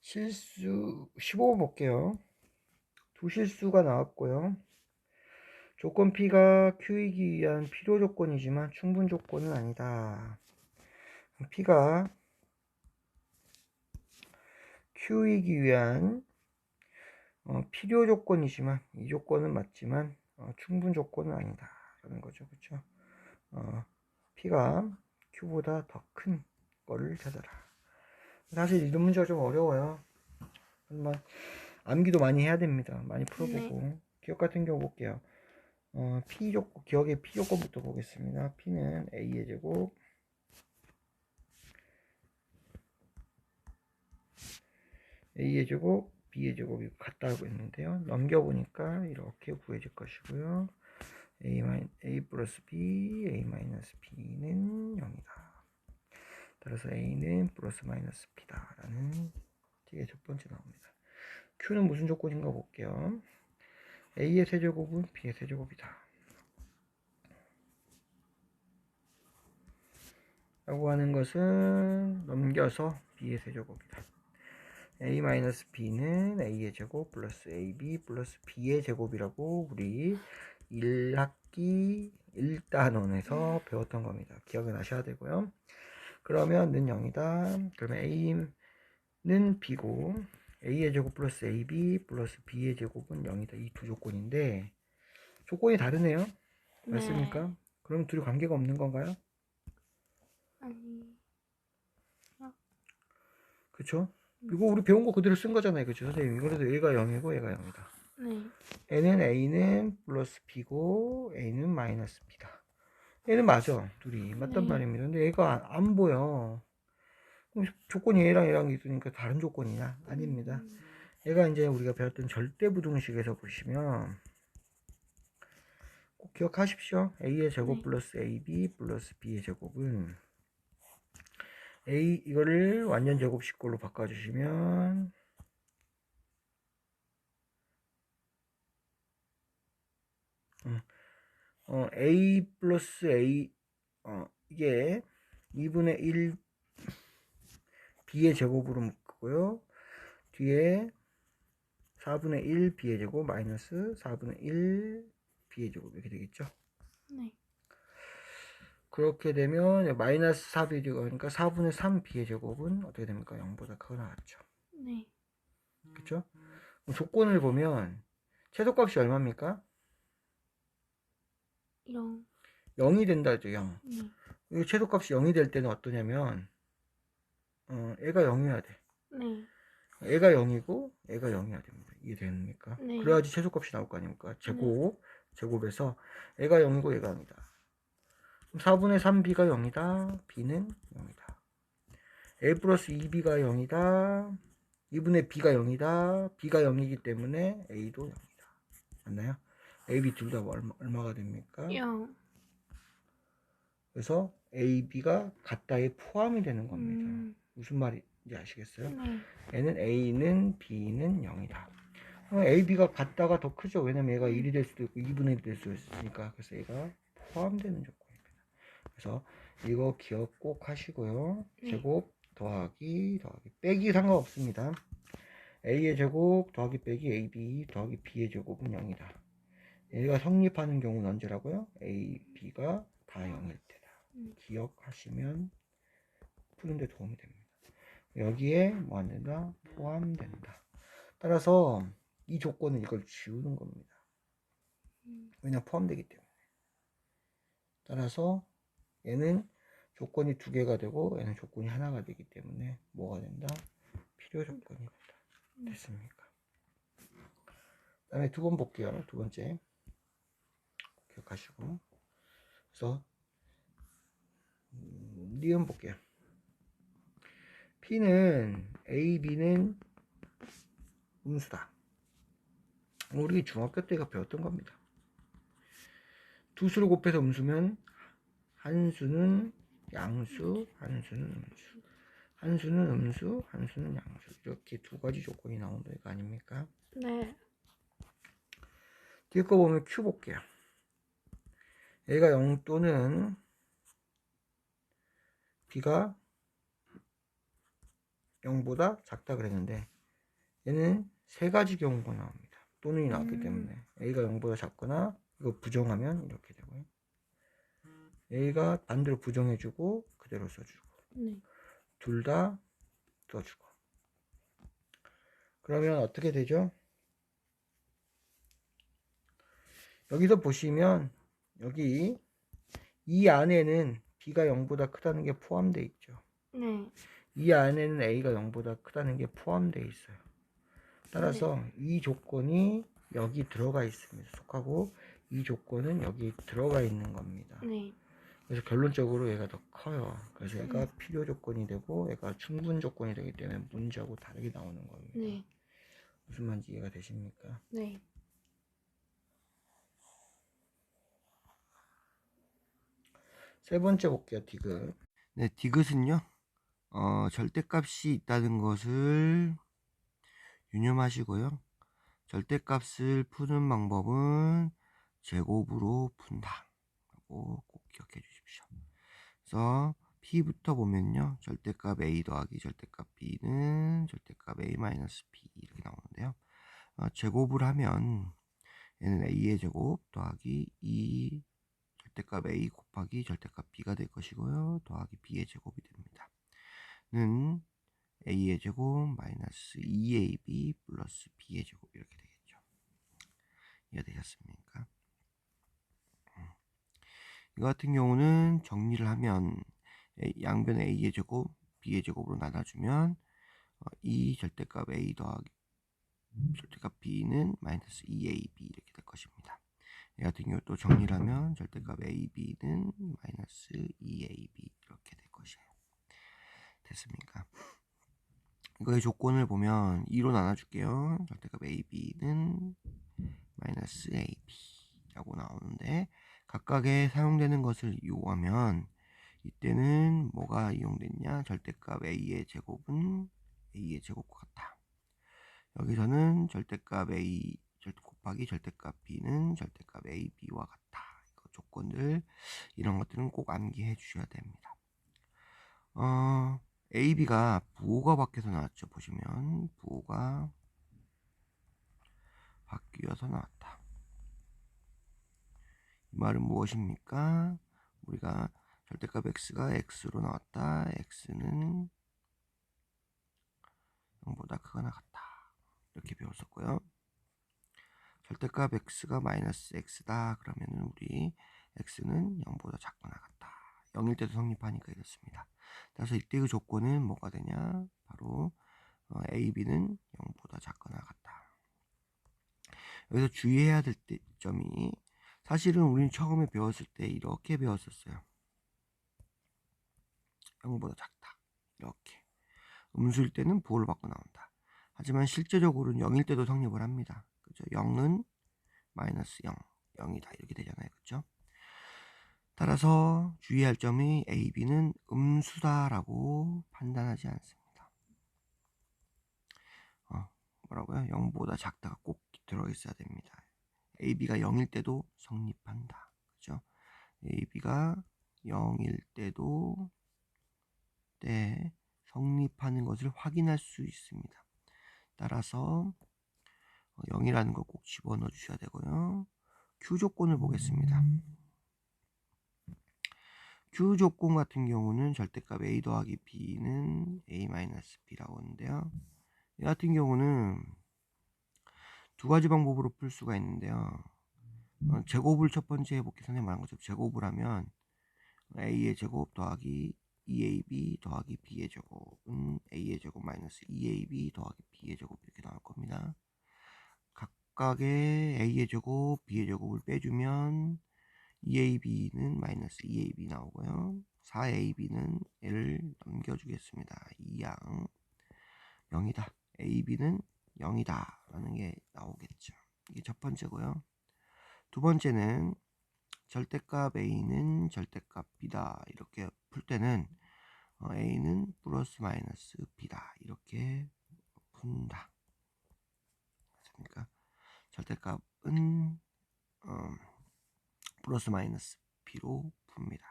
실수 15번 볼게요. 두 실수가 나왔고요. 조건 P가 Q이기 위한 필요 조건이지만 충분 조건은 아니다. P가 Q이기 위한 필요 조건이지만 이 조건은 맞지만 충분 조건은 아니다 라는 거죠. 그렇죠? P가 Q보다 더 큰 거를 찾아라. 사실 이런 문제가 좀 어려워요. 한번 암기도 많이 해야 됩니다. 많이 풀어보고. 기억 같은 경우 볼게요. P 조건, 기억의 P 조건부터 보겠습니다. P는 A의 제곱 A의 제곱 B의 제곱이 같다고 했는데요. 넘겨보니까 이렇게 구해질 것이고요. A 플러스 B, A 마이너스 B는 0이다. 따라서 A는 플러스 마이너스 B다 라는 뒤에 첫 번째 나옵니다. Q는 무슨 조건인가 볼게요. A의 세제곱은 B의 세제곱이다 라고 하는 것은 넘겨서 B의 세제곱이다. A-B는 A의 제곱 플러스 AB 플러스 B의 제곱이라고 우리 1학기 1단원에서 배웠던 겁니다. 기억을 하셔야 되고요. 그러면 는 0이다. 그러면 A는 B고 A의 제곱 플러스 AB 플러스 B의 제곱은 0이다. 이 두 조건인데 조건이 다르네요. 맞습니까? 그럼 둘이 관계가 없는 건가요? 아니. 그쵸? 이거 우리 배운 거 그대로 쓴 거잖아요. 그쵸? 선생님. 그래도 얘가 0이고 얘가 0이다. 네. A는 플러스 B고 A는 마이너스 B다. 얘는 맞아. 둘이 맞단 네. 말입니다. 근데 얘가 안 보여. 그럼 조건이 얘랑 있으니까 다른 조건이냐? 아닙니다. 얘가 이제 우리가 배웠던 절대부등식에서 보시면 꼭 기억하십시오. A의 제곱 플러스 AB 플러스 B의 제곱은 이거를 완전 제곱식꼴로 바꿔주시면 A 플러스 A 이게 2분의 1 B의 제곱으로 묶고요. 뒤에 4분의 1 B의 제곱 마이너스 4분의 1 B의 제곱 이렇게 되겠죠. 네. 그렇게 되면 마이너스 4B의 제곱 그러니까 4분의 3 B의 제곱은 어떻게 됩니까? 0보다 크거 나왔죠. 네. 그렇죠? 조건을 보면 최소값이 얼마입니까? 0. 0이 된다죠. 0. 네. 이 최소값이 0이 될 때는 어떠냐면 얘가 0이어야 돼. 네. 얘가 0이고 얘가 0이어야 됩니다. 이해됩니까? 네. 그래야지 최소값이 나올 거 아닙니까? 제곱에서 얘가 0이고 얘가 0이다. 4분의 3b가 0이다. b는 0이다. a 플러스 2b가 0이다. 2분의 b가 0이다. b가 0이기 때문에 a도 0이다. 맞나요? a, b 둘 다 얼마가 됩니까? 0. 그래서 a, b가 같다에 포함이 되는 겁니다. 무슨 말인지 아시겠어요? 네. A는 B는 0이다. A, B가 같다가 더 크죠. 왜냐면 얘가 1이 될 수도 있고 2분의 1이 될 수도 있으니까. 그래서 얘가 포함되는 조건입니다. 그래서 이거 기억 꼭 하시고요. 제곱 더하기 빼기 상관없습니다. A의 제곱 더하기 빼기 AB 더하기 B의 제곱은 0이다. 얘가 성립하는 경우는 언제라고요? A, B가 다 0일 때다. 기억하시면 푸는데 도움이 됩니다. 여기에 뭐 안 된다? 포함된다. 따라서 이 조건은 이걸 지우는 겁니다. 왜냐 포함되기 때문에. 따라서 얘는 조건이 두 개가 되고 얘는 조건이 하나가 되기 때문에 뭐가 된다? 필요 조건이 된다. 됐습니까? 그 다음에 두 번 볼게요. 두 번째 기억하시고 그래서 니은 볼게요. P는 A, B는 음수다. 우리 중학교 때가 배웠던 겁니다. 두 수를 곱해서 음수면 한 수는 양수, 한 수는 음수. 한 수는 음수, 한 수는 양수. 이렇게 두 가지 조건이 나온다 이거 아닙니까? 네. 뒤에 거 보면 Q 볼게요. 얘가 0 또는 B가 0보다 작다 그랬는데 얘는 세 가지 경우가 나옵니다. 또는이 나왔기 때문에 a가 0보다 작거나 이거 부정하면 이렇게 되고요. a가 반대로 부정해주고 그대로 써주고 네. 둘 다 써주고. 그러면 어떻게 되죠? 여기서 보시면 여기 이 안에는 b가 0보다 크다는 게 포함되어 있죠. 네. 이 안에는 a가 0보다 크다는 게 포함되어 있어요. 따라서 이 조건이 여기 들어가 있습니다. 속하고 이 조건은 여기 들어가 있는 겁니다. 네. 그래서 결론적으로 얘가 더 커요. 그래서 얘가 필요 조건이 되고 얘가 충분 조건이 되기 때문에 문제하고 다르게 나오는 겁니다. 네. 무슨 말인지 이해가 되십니까? 네. 세 번째 볼게요. 디귿. 네, 디귿은요. 절대값이 있다는 것을 유념하시고요. 절대값을 푸는 방법은 제곱으로 푼다 라고 꼭 기억해 주십시오. 그래서 P부터 보면요. 절대값 A 더하기 절대값 B는 절대값 A 마이너스 B 이렇게 나오는데요. 제곱을 하면 얘는 A의 제곱 더하기 2 절대값 A 곱하기 절대값 B가 될 것이고요. 더하기 B의 제곱이 됩니다. 는 A의 제곱 마이너스 2AB 플러스 B의 제곱 이렇게 되겠죠. 이해되셨습니까? 이거 같은 경우는 정리를 하면 양변 A의 제곱 B의 제곱으로 나눠주면 이 절대값 A 더하기 절대값 B는 마이너스 2AB 이렇게 될 것입니다. 이 같은 경우 또 정리를 하면 절대값 AB는 마이너스 2AB 이렇게 될 것이에요. 됐습니까? 이거의 조건을 보면 2로 나눠줄게요. 절대값 AB는 마이너스 AB라고 나오는데 각각에 사용되는 것을 이용하면 이때는 뭐가 이용됐냐? 절대값 A의 제곱은 A의 제곱과 같다. 여기서는 절대값 A 곱하기 절대값 B는 절대값 AB와 같다. 이거 조건들 이런 것들은 꼭 암기해 주셔야 됩니다. AB가 부호가 바뀌어서 나왔죠. 보시면 부호가 바뀌어서 나왔다. 이 말은 무엇입니까? 우리가 절대값 X가 X로 나왔다. X는 0보다 크거나 같다. 이렇게 배웠었고요. 절대값 X가 마이너스 X다. 그러면 우리 X는 0보다 작거나 같다. 0일 때도 성립하니까 이렇습니다. 따라서 이때 그 조건은 뭐가 되냐? 바로 AB는 0보다 작거나 같다. 여기서 주의해야 될 점이 사실은 우리는 처음에 배웠을 때 이렇게 배웠었어요. 0보다 작다. 이렇게. 음수일 때는 부호를 바꿔 나온다. 하지만 실제적으로는 0일 때도 성립을 합니다. 그죠? 0은 마이너스 0, 0이다. 이렇게 되잖아요. 그죠? 따라서 주의할 점이 A, B는 음수다라고 판단하지 않습니다. 뭐라고요? 0보다 작다가 꼭 들어있어야 됩니다. A, B가 0일 때도 성립한다. 그죠? A, B가 0일 때도 성립하는 것을 확인할 수 있습니다. 따라서 0이라는 거 꼭 집어넣어 주셔야 되고요. Q 조건을 보겠습니다. Q 조건 같은 경우는 절대값 A 더하기 B는 A-B라고 하는데요. 이 같은 경우는 두 가지 방법으로 풀 수가 있는데요. 제곱을 첫 번째 해볼게요. 선생님 말한 것처럼 제곱을 하면 A의 제곱 더하기 2AB 더하기 B의 제곱은 A의 제곱 마이너스 2AB 더하기 B의 제곱 이렇게 나올 겁니다. 각각의 A의 제곱, B의 제곱을 빼주면 2AB는 마이너스 2AB 나오고요. 4AB는 얘를 넘겨주겠습니다. 2양 0이다. AB는 0이다 라는 게 나오겠죠. 이게 첫 번째고요. 두 번째는 절대값 A는 절대값 B다 이렇게 풀 때는 A는 플러스 마이너스 B다 이렇게 푼다. 그러니까 절대값은 플러스 마이너스 B로 풉니다.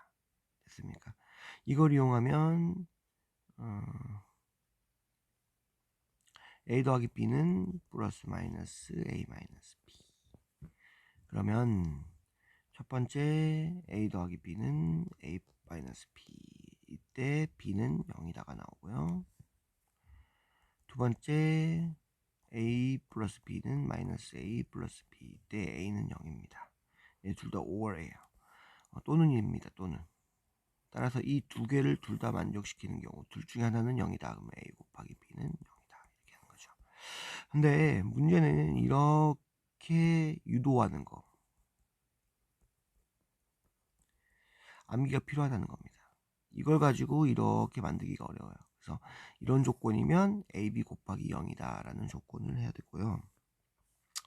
됐습니까? 이걸 이용하면 A 더하기 B는 플러스 마이너스 A 마이너스 B. 그러면 첫 번째 A 더하기 B는 A 마이너스 B. 이때 B는 0이다가 나오고요. 두 번째 A 플러스 B는 마이너스 A 플러스 B. 이때 A는 0입니다. 둘 다 or예요. 또는 입니다. 또는. 따라서 이 두 개를 둘 다 만족시키는 경우 둘 중에 하나는 0이다. 그러면 A 곱하기 B는 0이다. 이렇게 하는 거죠. 근데 문제는 이렇게 유도하는 거. 암기가 필요하다는 겁니다. 이걸 가지고 이렇게 만들기가 어려워요. 그래서 이런 조건이면 AB 곱하기 0이다 라는 조건을 해야 되고요.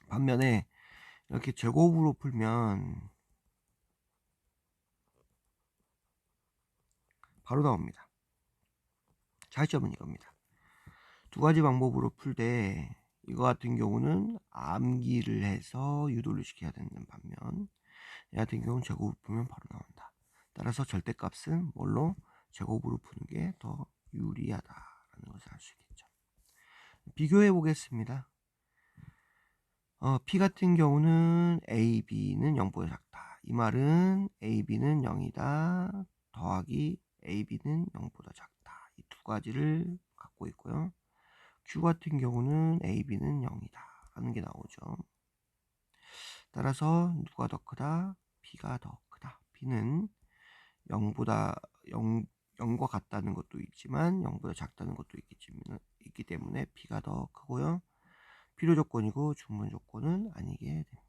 반면에 이렇게 제곱으로 풀면 바로 나옵니다. 차이점은 이겁니다. 두 가지 방법으로 풀 때 이거 같은 경우는 암기를 해서 유도를 시켜야 되는 반면 이 같은 경우는 제곱으로 풀면 바로 나온다. 따라서 절대값은 뭘로? 제곱으로 푸는 게 더 유리하다라는 것을 알 수 있겠죠. 비교해 보겠습니다. P 같은 경우는 A, B는 0보다 작다. 이 말은 A, B는 0이다 더하기 A, B는 0보다 작다. 이 두 가지를 갖고 있고요. Q 같은 경우는 A, B는 0이다 라는 게 나오죠. 따라서 누가 더 크다? B가 더 크다. B는 0보다 0과 같다는 것도 있지만 0보다 작다는 것도 있기 때문에 B가 더 크고요. 필요 조건이고 중분 조건은 아니게 됩니다.